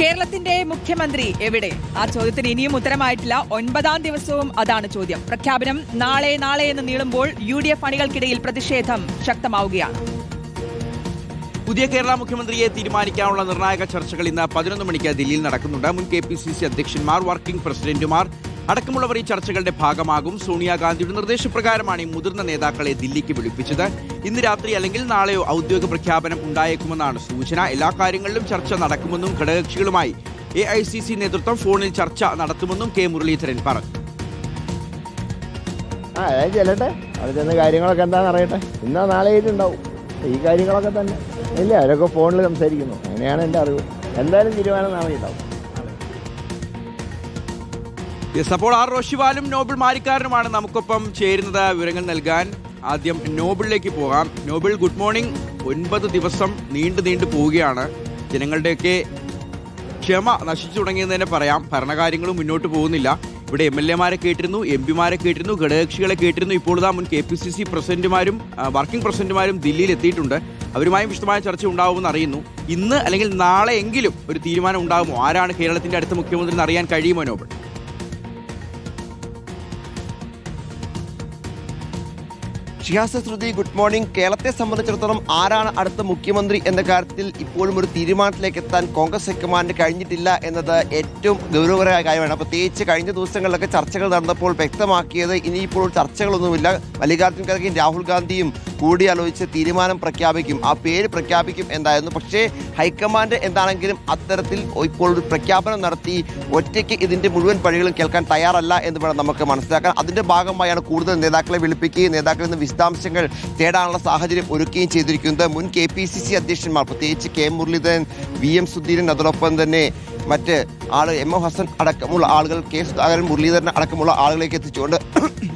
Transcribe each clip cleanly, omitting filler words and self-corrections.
കേരളത്തിന്റെ മുഖ്യമന്ത്രി എവിടെ? ആ ചോദ്യത്തിന് ഇനിയും ഉത്തരമായിട്ടില്ല. 9ാം ദിവസവും അതാണ് ചോദ്യം. പ്രഖ്യാപനം നാളെ എന്ന് നീളുമ്പോൾ UDF അണികൾക്കിടയിൽ പ്രതിഷേധം ശക്തമാവുകയാണ്. പുതിയ കേരള മുഖ്യമന്ത്രിയെ തീരുമാനിക്കാനുള്ള നിർണായക ചർച്ചകൾ ഇന്ന് 11 മണിക്ക് ദില്ലിയിൽ നടക്കുന്നുണ്ട്. മുൻ KPCC അധ്യക്ഷന്മാർ, വർക്കിംഗ് പ്രസിഡന്റുമാർ അടക്കമുള്ളവർ ഈ ചർച്ചകളുടെ ഭാഗമാകും. സോണിയാഗാന്ധിയുടെ നിർദ്ദേശപ്രകാരമാണ് ഈ മുതിർന്ന നേതാക്കളെ ദില്ലിക്ക് വിളിപ്പിച്ചത്. ഇന്ന് രാത്രി അല്ലെങ്കിൽ നാളെയോ ഔദ്യോഗിക പ്രഖ്യാപനം ഉണ്ടായേക്കുമെന്നാണ് സൂചന. എല്ലാ കാര്യങ്ങളിലും ചർച്ച നടക്കുമെന്നും ഘടകകക്ഷികളുമായി AICC നേതൃത്വം ഫോണിൽ ചർച്ച നടത്തുമെന്നും K. മുരളീധരൻ പറഞ്ഞു. ചെല്ലട്ടെ, അവിടെ ചെന്ന് കാര്യങ്ങളൊക്കെ എന്താണെന്ന് അറിയട്ടെ. ഇന്നാ നാളെയായിട്ടുണ്ടാവും ഈ കാര്യങ്ങളൊക്കെ തന്നെ. ഇല്ല, അവരൊക്കെ ഫോണിൽ സംസാരിക്കുന്നു. അങ്ങനെയാണ് എൻ്റെ അറിവ്. എന്തായാലും തീരുമാനം നാളെ ഉണ്ടാവും. അപ്പോൾ R. റോഷിപാലും നോബിൾ മാരിക്കാരനുമാണ് നമുക്കൊപ്പം ചേരുന്നത് വിവരങ്ങൾ നൽകാൻ. ആദ്യം നോബിളിലേക്ക് പോകാം. Noble, good morning. 9 ദിവസം നീണ്ടു പോവുകയാണ്. ജനങ്ങളുടെയൊക്കെ ക്ഷമ നശിച്ചു തുടങ്ങിയെന്ന് തന്നെ പറയാം. ഭരണകാര്യങ്ങളും മുന്നോട്ട് പോകുന്നില്ല. ഇവിടെ MLA മാരെ കേട്ടിരുന്നു, MP മാരെ കേട്ടിരുന്നു, ഘടകകക്ഷികളെ കേട്ടിരുന്നു. ഇപ്പോൾ ഇതാ മുൻ KPCC പ്രസിഡന്റുമാരും വർക്കിംഗ് പ്രസിഡന്റുമാരും ദില്ലിയിൽ എത്തിയിട്ടുണ്ട്. അവരുമായും വിശദമായ ചർച്ച ഉണ്ടാവുമെന്ന് അറിയുന്നു. ഇന്ന് അല്ലെങ്കിൽ നാളെ എങ്കിലും ഒരു തീരുമാനം ഉണ്ടാകുമോ? ആരാണ് കേരളത്തിന്റെ അടുത്ത മുഖ്യമന്ത്രി എന്ന് അറിയാൻ കഴിയുമോ നോബിൾ? ഷിഹാസ്, ശ്രുതി, ഗുഡ് മോർണിംഗ്. കേരളത്തെ സംബന്ധിച്ചിടത്തോളം ആരാണ് അടുത്ത മുഖ്യമന്ത്രി എന്ന കാര്യത്തിൽ ഇപ്പോഴും ഒരു തീരുമാനത്തിലേക്ക് എത്താൻ കോൺഗ്രസ് ഹൈക്കമാൻഡ് കഴിഞ്ഞിട്ടില്ല എന്നത് ഏറ്റവും ഗൗരവകരമായ കാര്യമാണ്. പ്രത്യേകിച്ച് കഴിഞ്ഞ ദിവസങ്ങളിലൊക്കെ ചർച്ചകൾ നടന്നപ്പോൾ വ്യക്തമാക്കിയത് ഇനിയിപ്പോൾ ചർച്ചകളൊന്നുമില്ല. മല്ലികാർജ്ജുൻ ഖാർഗെയും രാഹുൽ ഗാന്ധിയും കൂടിയാലോചിച്ച് തീരുമാനം പ്രഖ്യാപിക്കും, ആ പേര് പ്രഖ്യാപിക്കും എന്തായിരുന്നു. പക്ഷേ ഹൈക്കമാൻഡ് എന്താണെങ്കിലും അത്തരത്തിൽ ഇപ്പോൾ ഒരു പ്രഖ്യാപനം നടത്തി ഒറ്റയ്ക്ക് ഇതിൻ്റെ മുഴുവൻ പഴികളും കേൾക്കാൻ തയ്യാറല്ല എന്ന് വേണം നമുക്ക് മനസ്സിലാക്കാൻ. അതിൻ്റെ ഭാഗമായാണ് കൂടുതൽ നേതാക്കളെ വിളിപ്പിക്കുകയും നേതാക്കളിൽ നിന്ന് വിശദാംശങ്ങൾ തേടാനുള്ള സാഹചര്യം ഒരുക്കുകയും ചെയ്തിരിക്കുന്നത്. മുൻ KPCC അധ്യക്ഷന്മാർ, പ്രത്യേകിച്ച് K. മുരളീധരൻ, VM സുധീരൻ, അതോടൊപ്പം തന്നെ മറ്റ് M. ഹസൻ അടക്കമുള്ള ആളുകൾ, K. സുധാകരൻ, മുരളീധരൻ അടക്കമുള്ള ആളുകളേക്ക് എത്തിച്ചുകൊണ്ട്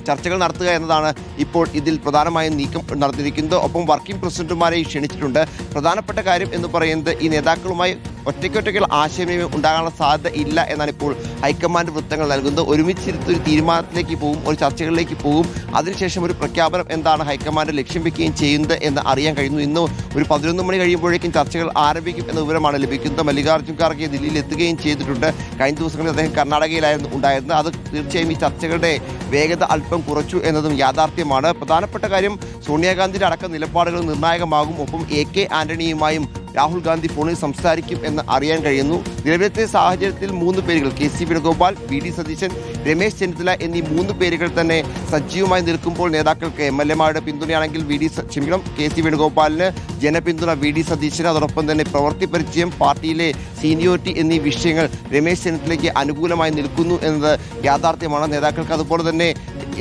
ചർച്ചകൾ നടത്തുക എന്നതാണ് ഇപ്പോൾ ഇതിൽ പ്രധാനമായും നീക്കം നടത്തിയിരിക്കുന്നത്. ഒപ്പം വർക്കിംഗ് പ്രസിഡന്റുമാരെ ക്ഷണിച്ചിട്ടുണ്ട്. പ്രധാനപ്പെട്ട കാര്യം എന്ന് പറയുന്നത് ഈ നേതാക്കളുമായി ഒറ്റയ്ക്കൊറ്റയ്ക്കുള്ള ആശയവിനിമയം ഉണ്ടാകാനുള്ള സാധ്യത ഇല്ല എന്നാണ് ഇപ്പോൾ ഹൈക്കമാൻഡ് വൃത്തങ്ങൾ നൽകുന്നത്. ഒരുമിച്ചിരുത്തൊരു തീരുമാനത്തിലേക്ക് പോകും, ഒരു ചർച്ചകളിലേക്ക് പോകും. അതിനുശേഷം ഒരു പ്രഖ്യാപനം എന്താണ് ഹൈക്കമാൻഡ് ലക്ഷ്യം വെക്കുകയും ചെയ്യുന്നത് എന്ന് അറിയാൻ കഴിയുന്നു. ഇന്ന് ഒരു 11 മണി കഴിയുമ്പോഴേക്കും ചർച്ചകൾ ആരംഭിക്കും എന്ന വിവരമാണ് ലഭിക്കുന്നത്. മല്ലികാർജ്ജുൻ ഖാർഗെ ദില്ലിയിൽ എത്തുകയും ചെയ്തിട്ടുണ്ട്. കഴിഞ്ഞ ദിവസങ്ങളിൽ അദ്ദേഹം കർണാടകയിലായിരുന്നു ഉണ്ടായിരുന്നത്. അത് തീർച്ചയായും ഈ ചർച്ചകളുടെ വേഗത അല്പം കുറച്ചു എന്നതും യാഥാർത്ഥ്യമാണ്. പ്രധാനപ്പെട്ട കാര്യം സോണിയാഗാന്ധിയുടെ അടക്കം നിലപാടുകൾ നിർണായകമാകും. ഒപ്പം AK ആന്റണിയുമായും രാഹുൽ ഗാന്ധി ഫോണിൽ സംസാരിക്കും എന്ന് അറിയാൻ കഴിയുന്നു. നിലവിലത്തെ സാഹചര്യത്തിൽ 3 പേരുകൾ, KC വേണുഗോപാൽ, VD സതീശൻ, രമേശ് ചെന്നിത്തല എന്നീ 3 പേരുകൾ തന്നെ സജീവമായി നിൽക്കുമ്പോൾ നേതാക്കൾക്ക് MLA മാരുടെ പിന്തുണയാണെങ്കിൽ KC വേണുഗോപാലിന് ജനപിന്തുണ, VD സതീശന്, അതോടൊപ്പം തന്നെ പ്രവൃത്തി പരിചയം, പാർട്ടിയിലെ സീനിയോറിറ്റി എന്നീ വിഷയങ്ങൾ രമേശ് ചെന്നിത്തലയ്ക്ക് അനുകൂലമായി നിൽക്കുന്നു എന്നത് യാഥാർത്ഥ്യമാണ്. നേതാക്കൾക്ക് അതുപോലെ തന്നെ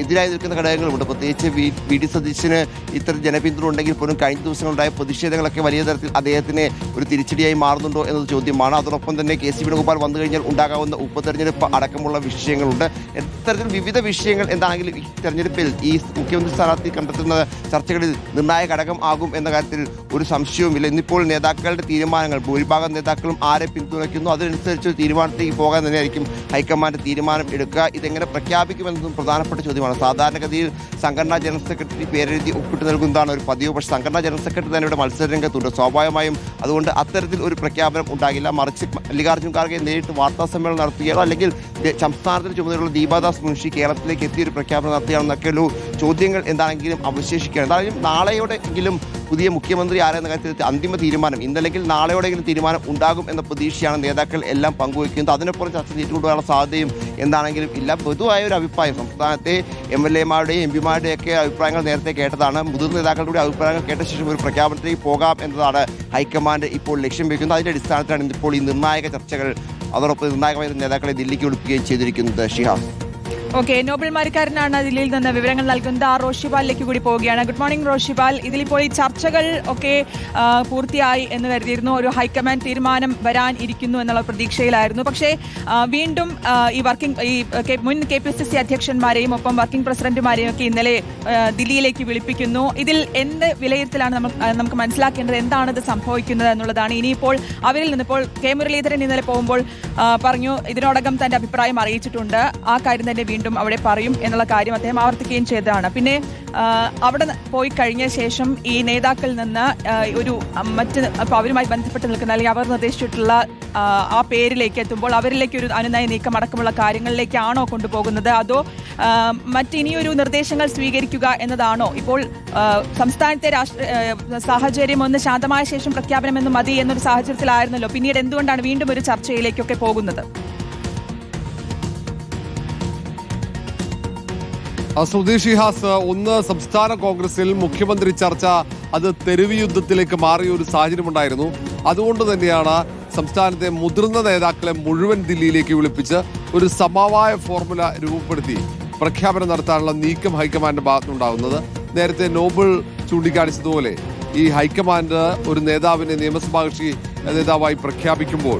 എതിരായി നിൽക്കുന്ന ഘടകങ്ങളുമുണ്ട്. പ്രത്യേകിച്ച് VD സതീശന് ഇത്തരം ജനപിന്തുണ ഉണ്ടെങ്കിൽ പോലും കഴിഞ്ഞ ദിവസങ്ങളുണ്ടായ പ്രതിഷേധങ്ങളൊക്കെ വലിയ തരത്തിൽ അദ്ദേഹത്തിന് ഒരു തിരിച്ചടിയായി മാറുന്നുണ്ടോ എന്നത് ചോദ്യമാണ്. അതോടൊപ്പം തന്നെ KC വേണുഗോപാൽ വന്നു കഴിഞ്ഞാൽ ഉണ്ടാകാവുന്ന ഉപതെരഞ്ഞെടുപ്പ് അടക്കമുള്ള വിഷയങ്ങളുണ്ട്. ഇത്തരത്തിൽ വിവിധ വിഷയങ്ങൾ എന്താണെങ്കിലും ഈ തെരഞ്ഞെടുപ്പിൽ ഈ മുഖ്യമന്ത്രി സ്ഥാനാർത്ഥി കണ്ടെത്തുന്ന ചർച്ചകളിൽ നിർണായക ഘടകം ആകും എന്ന കാര്യത്തിൽ ഒരു സംശയവുമില്ല. ഇന്നിപ്പോൾ നേതാക്കളുടെ തീരുമാനങ്ങൾ, ഭൂരിഭാഗം നേതാക്കളും ആരെ പിന്തുണയ്ക്കുന്നു അതിനനുസരിച്ച് തീരുമാനത്തിലേക്ക് പോകാൻ തന്നെയായിരിക്കും ഹൈക്കമാൻഡ് തീരുമാനം എടുക്കുക. ഇതെങ്ങനെ പ്രഖ്യാപിക്കുമെന്നതും പ്രധാനപ്പെട്ട ചോദ്യമാണ്. സാധാരണഗതിയിൽ സംഘടനാ ജനറൽ സെക്രട്ടറി പേരെഴുതി ഒപ്പിട്ട് നൽകുന്നതാണ് ഒരു പതിവ്. പക്ഷേ സംഘടനാ ജനറൽ സെക്രട്ടറി തന്നെ ഇവിടെ മത്സരരംഗത്തുണ്ട്. സ്വാഭാവികമായും അതുകൊണ്ട് അത്തരത്തിൽ ഒരു പ്രഖ്യാപനം ഉണ്ടാകില്ല. മറിച്ച് മല്ലികാർജ്ജുൻ ഖാർഗെ നേരിട്ട് വാർത്താ സമ്മേളനം നടത്തുകയാണോ അല്ലെങ്കിൽ സംസ്ഥാനത്തിന് ചുമതലയുള്ള ദീപാദാസ് മുൻഷി കേരളത്തിലേക്ക് എത്തിയൊരു പ്രഖ്യാപനം നടത്തുകയാണെന്നൊക്കെയുള്ള ചോദ്യങ്ങൾ എന്താണെങ്കിലും അവശേഷിക്കുകയാണ്. എന്തായാലും നാളെയോടെങ്കിലും പുതിയ മുഖ്യമന്ത്രി ആരെന്ന കാര്യത്തിൽ അന്തിമ തീരുമാനം ഇന്നല്ലെങ്കിൽ നാളെയോടെങ്കിലും തീരുമാനം ഉണ്ടാകും എന്ന പ്രതീക്ഷയാണ് നേതാക്കൾ എല്ലാം പങ്കുവയ്ക്കുന്നത്. അതിനപ്പുറം ചർച്ച നീട്ടിക്കൊണ്ടുപോകാനുള്ള സാധ്യതയും എന്താണെങ്കിലും ഇല്ല. പൊതുവായ ഒരു അഭിപ്രായം സംസ്ഥാനത്തെ MLA മാരുടെയും MP മാരുടെയൊക്കെ അഭിപ്രായങ്ങൾ നേരത്തെ കേട്ടതാണ്. മുതിർന്ന നേതാക്കളുടെ അഭിപ്രായങ്ങൾ കേട്ട ശേഷം ഒരു പ്രഖ്യാപനത്തിലേക്ക് പോകാം എന്നതാണ് ഹൈക്കമാൻഡ് ഇപ്പോൾ ലക്ഷ്യം വയ്ക്കുന്നത്. അതിൻ്റെ അടിസ്ഥാനത്തിലാണ് ഇപ്പോൾ ഈ നിർണായക ചർച്ചകൾ അതോടൊപ്പം നിർണായകമായ നേതാക്കളെ ദില്ലിക്ക് വിളിപ്പിക്കുകയും ചെയ്തിരിക്കുന്നത്. ഷിഹാസ്. ഓക്കെ, നോബിൾ മാരിക്കാരനാണ് ദില്ലിയിൽ നിന്ന് വിവരങ്ങൾ നൽകുന്നത്. R. റോഷിപാലിലേക്ക് കൂടി പോവുകയാണ്. Good morning Roshipal. ഇതിലിപ്പോൾ ഈ ചർച്ചകൾ ഒക്കെ പൂർത്തിയായി എന്ന് കരുതിയിരുന്നു. ഒരു ഹൈക്കമാൻഡ് തീരുമാനം വരാൻ ഇരിക്കുന്നു എന്നുള്ള പ്രതീക്ഷയിലായിരുന്നു. പക്ഷേ വീണ്ടും മുൻ KPCC അധ്യക്ഷന്മാരെയും ഒപ്പം വർക്കിംഗ് പ്രസിഡന്റുമാരെയും ഒക്കെ ഇന്നലെ ദില്ലിയിലേക്ക് വിളിപ്പിക്കുന്നു. ഇതിൽ എന്ത് വിലയിരുത്തലാണ് നമുക്ക് മനസ്സിലാക്കേണ്ടത്? എന്താണ് ഇത് സംഭവിക്കുന്നത് എന്നുള്ളതാണ്. ഇനിയിപ്പോൾ അവരിൽ നിന്നിപ്പോൾ K. മുരളീധരൻ ഇന്നലെ പോകുമ്പോൾ പറഞ്ഞു ഇതിനോടകം തന്റെ അഭിപ്രായം അറിയിച്ചിട്ടുണ്ട്. ആ കാര്യം തന്നെ വീണ്ടും അവിടെ പറയും എന്നുള്ള കാര്യം അദ്ദേഹം ആവർത്തിക്കുകയും ചെയ്തതാണ്. പിന്നെ അവിടെ പോയി കഴിഞ്ഞ ശേഷം ഈ നേതാക്കളിൽ നിന്ന് ഒരു മറ്റ് അവരുമായി ബന്ധപ്പെട്ട് നിൽക്കുന്ന അല്ലെങ്കിൽ അവർ നിർദ്ദേശിച്ചിട്ടുള്ള ആ പേരിലേക്ക് എത്തുമ്പോൾ അവരിലേക്ക് ഒരു അനുനയ നീക്കം അടക്കമുള്ള കാര്യങ്ങളിലേക്കാണോ കൊണ്ടുപോകുന്നത്, അതോ മറ്റിനിയൊരു നിർദ്ദേശങ്ങൾ സ്വീകരിക്കുക എന്നതാണോ? ഇപ്പോൾ സംസ്ഥാനത്തെ സാഹചര്യം ഒന്ന് ശാന്തമായ ശേഷം പ്രഖ്യാപനമെന്ന് മതി എന്നൊരു സാഹചര്യത്തിലായിരുന്നല്ലോ. പിന്നീട് എന്തുകൊണ്ടാണ് വീണ്ടും ഒരു ചർച്ചയിലേക്കൊക്കെ പോകുന്നത്? സ്വദേശി ഹാസ്, ഒന്ന് സംസ്ഥാന കോൺഗ്രസിൽ മുഖ്യമന്ത്രി ചർച്ച അത് തെരുവ് യുദ്ധത്തിലേക്ക് മാറിയ ഒരു സാഹചര്യമുണ്ടായിരുന്നു. അതുകൊണ്ട് തന്നെയാണ് സംസ്ഥാനത്തെ മുതിർന്ന നേതാക്കളെ മുഴുവൻ ദില്ലിയിലേക്ക് വിളിപ്പിച്ച് ഒരു സമവായ ഫോർമുല രൂപപ്പെടുത്തി പ്രഖ്യാപനം നടത്താനുള്ള നീക്കം ഹൈക്കമാൻഡിന്റെ ഭാഗത്തുനിന്നുണ്ടാകുന്നത്. നേരത്തെ നോബിൾ ചൂണ്ടിക്കാണിച്ചതുപോലെ ഈ ഹൈക്കമാൻഡ് ഒരു നേതാവിനെ നിയമസഭാ കക്ഷി നേതാവായി പ്രഖ്യാപിക്കുമ്പോൾ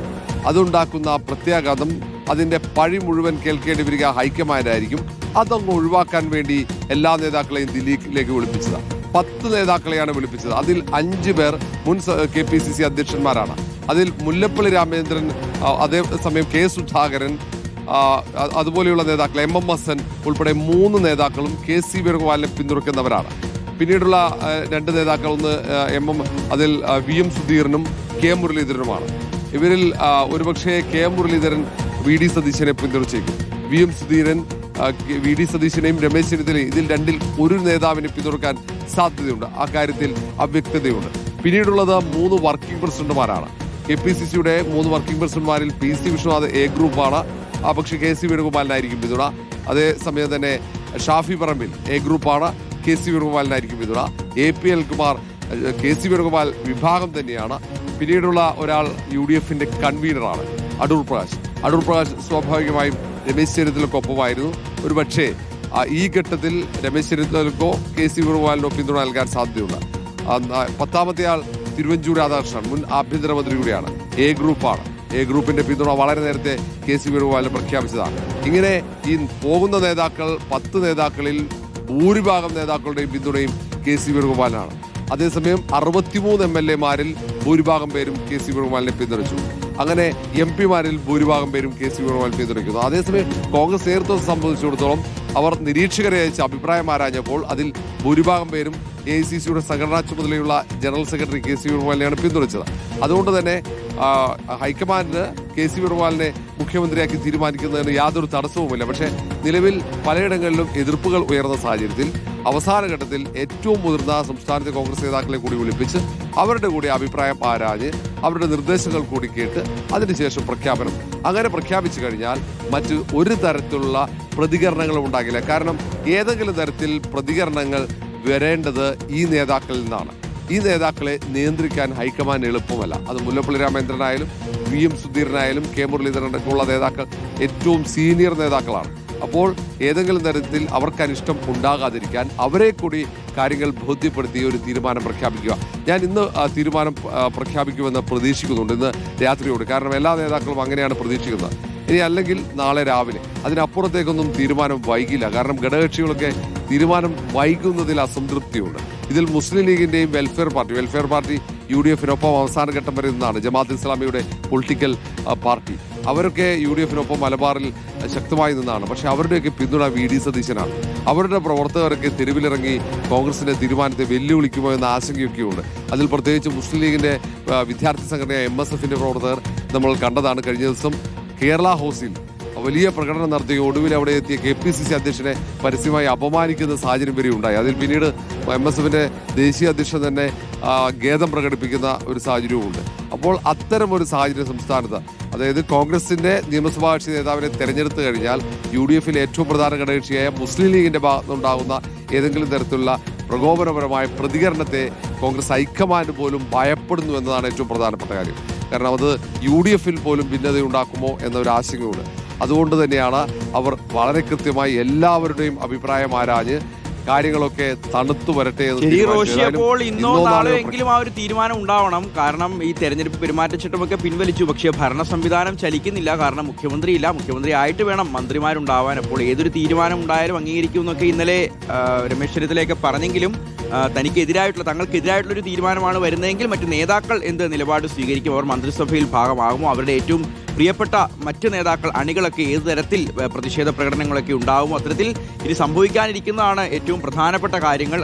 അതുണ്ടാക്കുന്ന പ്രത്യാഘാതം, അതിന്റെ പഴി മുഴുവൻ കേൾക്കേണ്ടി വരിക ഹൈക്കമാൻഡായിരിക്കും. അതങ്ങ് ഒഴിവാക്കാൻ വേണ്ടി എല്ലാ നേതാക്കളെയും ദില്ലിയിലേക്ക് വിളിപ്പിച്ചത്. 10 നേതാക്കളെയാണ് വിളിപ്പിച്ചത്. അതിൽ 5 പേർ മുൻ KPCC അധ്യക്ഷന്മാരാണ്. അതിൽ മുല്ലപ്പള്ളി രാമചന്ദ്രൻ, അതേസമയം K സുധാകരൻ, അതുപോലെയുള്ള നേതാക്കൾ MM ഹസൻ ഉൾപ്പെടെ 3 നേതാക്കളും KC വേണുഗോപാലിനെ പിന്തുണയ്ക്കുന്നവരാണ്. പിന്നീടുള്ള 2 നേതാക്കൾ, ഒന്ന് അതിൽ VM സുധീരനും K മുരളീധരനുമാണ്. ഇവരിൽ ഒരുപക്ഷെ K മുരളീധരൻ VD സതീശനെ പിന്തുണച്ചേക്കും. VM സുധീരൻ VD സതീശനെയും രമേശ് ചെന്നിത്തലയും ഇതിൽ 2ൽ ഒരു നേതാവിനെ പിന്തുണക്കാൻ സാധ്യതയുണ്ട്. ആ കാര്യത്തിൽ അവ്യക്തതയുണ്ട്. പിന്നീടുള്ളത് 3 വർക്കിംഗ് പ്രസിഡന്റുമാരാണ്. KPCCയുടെ 3 വർക്കിംഗ് പ്രസിഡന്റുമാരിൽ PC വിശ്വനാഥ് A ഗ്രൂപ്പാണ്. പക്ഷേ KC വേണുഗോപാലിനായിരിക്കും പിന്തുണ. അതേസമയം തന്നെ ഷാഫി പറമ്പിൽ A ഗ്രൂപ്പാണ്. KC വേണുഗോപാലിനായിരിക്കും പിന്തുണ. APL കുമാർ KC വേണുഗോപാൽ വിഭാഗം തന്നെയാണ്. പിന്നീടുള്ള ഒരാൾ UDFന്റെ കൺവീനറാണ് അടൂർ പ്രകാശ്. സ്വാഭാവികമായും രമേശ് ചെന്നിത്തലയ്ക്കൊപ്പമായിരുന്നു. ഒരു പക്ഷേ ഈ ഘട്ടത്തിൽ രമേശ് ചെന്നിത്തലയ്ക്കോ KC വേണുഗോപാലിനോ പിന്തുണ നൽകാൻ സാധ്യതയുണ്ട്. 10ാമത്തെ ആൾ തിരുവഞ്ചൂർ രാധാകൃഷ്ണൻ, മുൻ ആഭ്യന്തരമന്ത്രി കൂടിയാണ്. A ഗ്രൂപ്പാണ്. A ഗ്രൂപ്പിന്റെ പിന്തുണ വളരെ നേരത്തെ KC വേണുഗോപാലിന് പ്രഖ്യാപിച്ചതാണ്. ഇങ്ങനെ ഈ പോകുന്ന നേതാക്കൾ 10 നേതാക്കളിൽ ഭൂരിഭാഗം നേതാക്കളുടെയും പിന്തുണയും KC വേണുഗോപാലിനാണ്. അതേസമയം 63 MLA-മാരിൽ ഭൂരിഭാഗം പേരും KC വേണുഗോപാലിനെ പിന്തുണച്ചു. അങ്ങനെ MP-മാരിൽ ഭൂരിഭാഗം പേരും KC വേണുഗോപാൽ പിന്തുണയ്ക്കുന്നു. അതേസമയം കോൺഗ്രസ് നേതൃത്വം സംബന്ധിച്ചിടത്തോളം അവർ നിരീക്ഷകരെ അയച്ച് അഭിപ്രായം ആരാഞ്ഞപ്പോൾ അതിൽ ഭൂരിഭാഗം പേരും AICCയുടെ സംഘടനാ ചുമതലയുള്ള ജനറൽ സെക്രട്ടറി KC വേണുഗോപാലിനെയാണ് പിന്തുണച്ചത്. അതുകൊണ്ട് തന്നെ ഹൈക്കമാൻഡിന് KC വേണുഗോപാലിനെ മുഖ്യമന്ത്രിയാക്കി തീരുമാനിക്കുന്നതിന് യാതൊരു തടസ്സവുമില്ല. പക്ഷേ നിലവിൽ പലയിടങ്ങളിലും എതിർപ്പുകൾ ഉയർന്ന സാഹചര്യത്തിൽ അവസാന ഘട്ടത്തിൽ ഏറ്റവും മുതിർന്ന സംസ്ഥാനത്തെ കോൺഗ്രസ് നേതാക്കളെ കൂടി വിളിപ്പിച്ച് അവരുടെ കൂടി അഭിപ്രായം ആരാഞ്ഞ് അവരുടെ നിർദ്ദേശങ്ങൾ കൂടി കേട്ട് അതിനുശേഷം പ്രഖ്യാപനം. അങ്ങനെ പ്രഖ്യാപിച്ചു കഴിഞ്ഞാൽ മറ്റ് ഒരു തരത്തിലുള്ള പ്രതികരണങ്ങളും ഉണ്ടാകില്ല. കാരണം ഏതെങ്കിലും തരത്തിൽ പ്രതികരണങ്ങൾ വരേണ്ടത് ഈ നേതാക്കളിൽ നിന്നാണ്. ഈ നേതാക്കളെ നിയന്ത്രിക്കാൻ ഹൈക്കമാൻഡ് എളുപ്പമല്ല. അത് മുല്ലപ്പള്ളി രാമചന്ദ്രനായാലും VM സുധീരനായാലും K മുരളീധരനൊക്കെയുള്ള നേതാക്കൾ ഏറ്റവും സീനിയർ നേതാക്കളാണ്. അപ്പോൾ ഏതെങ്കിലും തരത്തിൽ അവർക്ക് അനിഷ്ടം ഉണ്ടാകാതിരിക്കാൻ അവരെ കൂടി കാര്യങ്ങൾ ബോധ്യപ്പെടുത്തി ഒരു തീരുമാനം പ്രഖ്യാപിക്കുക. ഞാൻ ഇന്ന് തീരുമാനം പ്രഖ്യാപിക്കുമെന്ന് പ്രതീക്ഷിക്കുന്നുണ്ട്, ഇന്ന് രാത്രിയോട്. കാരണം എല്ലാ നേതാക്കളും അങ്ങനെയാണ് പ്രതീക്ഷിക്കുന്നത്. ഇനി അല്ലെങ്കിൽ നാളെ രാവിലെ. അതിനപ്പുറത്തേക്കൊന്നും തീരുമാനം വൈകില്ല. കാരണം ഘടകകക്ഷികളൊക്കെ തീരുമാനം വൈകുന്നതിൽ അസംതൃപ്തിയുണ്ട്. ഇതിൽ മുസ്ലിം ലീഗിന്റെയും വെൽഫെയർ പാർട്ടി UDF-നൊപ്പം അവസാന ഘട്ടം വരെ നിന്നാണ്. ജമാഅത്ത് ഇസ്ലാമിയുടെ പൊളിറ്റിക്കൽ പാർട്ടി അവരൊക്കെ UDF-നൊപ്പം മലബാറിൽ ശക്തമായി നിന്നാണ്. പക്ഷെ അവരുടെയൊക്കെ പിന്തുണ VD സതീശനാണ്. അവരുടെ പ്രവർത്തകരൊക്കെ തെരുവിലിറങ്ങി കോൺഗ്രസിന്റെ തീരുമാനത്തെ വെല്ലുവിളിക്കുമോ എന്ന ആശങ്കയൊക്കെയുണ്ട്. അതിൽ പ്രത്യേകിച്ച് മുസ്ലിം ലീഗിന്റെ വിദ്യാർത്ഥി സംഘടനയായ MSF-ന്റെ പ്രവർത്തകർ നമ്മൾ കണ്ടതാണ്. കഴിഞ്ഞ ദിവസം കേരള ഹൗസിൽ വലിയ പ്രകടനം നടത്തി ഒടുവിൽ അവിടെ എത്തിയ KPCC അധ്യക്ഷനെ പരസ്യമായി അപമാനിക്കുന്ന സാഹചര്യം വരെ ഉണ്ടായി. അതിൽ പിന്നീട് MSF-ന്റെ ദേശീയ അധ്യക്ഷൻ തന്നെ ഖേദം പ്രകടിപ്പിക്കുന്ന ഒരു സാഹചര്യവുമുണ്ട്. അപ്പോൾ അത്തരം ഒരു സാഹചര്യം സംസ്ഥാനത്ത്, അതായത് കോൺഗ്രസിന്റെ നിയമസഭാ കക്ഷി നേതാവിനെ തെരഞ്ഞെടുത്തു കഴിഞ്ഞാൽ UDF-ലെ ഏറ്റവും പ്രധാന ഘടകകക്ഷിയായ മുസ്ലിം ലീഗിന്റെ ഭാഗത്തുനിന്നുണ്ടാകുന്ന ഏതെങ്കിലും തരത്തിലുള്ള പ്രകോപനപരമായ പ്രതികരണത്തെ കോൺഗ്രസ് ഹൈക്കമാൻഡ് പോലും ഭയപ്പെടുന്നു എന്നതാണ് ഏറ്റവും പ്രധാനപ്പെട്ട കാര്യം. കാരണം അത് UDF-ൽ പോലും ഭിന്നതയുണ്ടാക്കുമോ എന്നൊരു ആശങ്കയുണ്ട്. അതുകൊണ്ട് തന്നെയാണ് അവർ വളരെ കൃത്യമായി എല്ലാവരുടെയും അഭിപ്രായം ആരാഞ്ഞ് കാര്യങ്ങളൊക്കെ തണുത്തു വരട്ടെ അപ്പോൾ ഇന്നോ നാളെയോ എങ്കിലും ആ ഒരു തീരുമാനം ഉണ്ടാവണം. കാരണം ഈ തെരഞ്ഞെടുപ്പ് പെരുമാറ്റച്ചട്ടമൊക്കെ പിൻവലിച്ചു, പക്ഷേ ഭരണ സംവിധാനം ചലിക്കുന്നില്ല. കാരണം മുഖ്യമന്ത്രി ആയിട്ട് വേണം മന്ത്രിമാരുണ്ടാവാൻ. അപ്പോൾ ഏതൊരു തീരുമാനം ഉണ്ടായാലും അംഗീകരിക്കും എന്നൊക്കെ ഇന്നലെ രമേശ് ചെന്നിത്തലയൊക്കെ പറഞ്ഞെങ്കിലും തങ്ങൾക്കെതിരായിട്ടുള്ളൊരു തീരുമാനമാണ് വരുന്നതെങ്കിൽ മറ്റ് നേതാക്കൾ എന്ത് നിലപാട് സ്വീകരിക്കും, അവർ മന്ത്രിസഭയിൽ ഭാഗമാകുമോ, അവരുടെ ഏറ്റവും പ്രിയപ്പെട്ട മറ്റ് നേതാക്കൾ അണികളൊക്കെ ഏത് തരത്തിൽ പ്രതിഷേധ പ്രകടനങ്ങളൊക്കെ ഉണ്ടാകുമോ, അത്തരത്തിൽ ഇനി സംഭവിക്കാനിരിക്കുന്നതാണ് ഏറ്റവും പ്രധാനപ്പെട്ട കാര്യങ്ങൾ.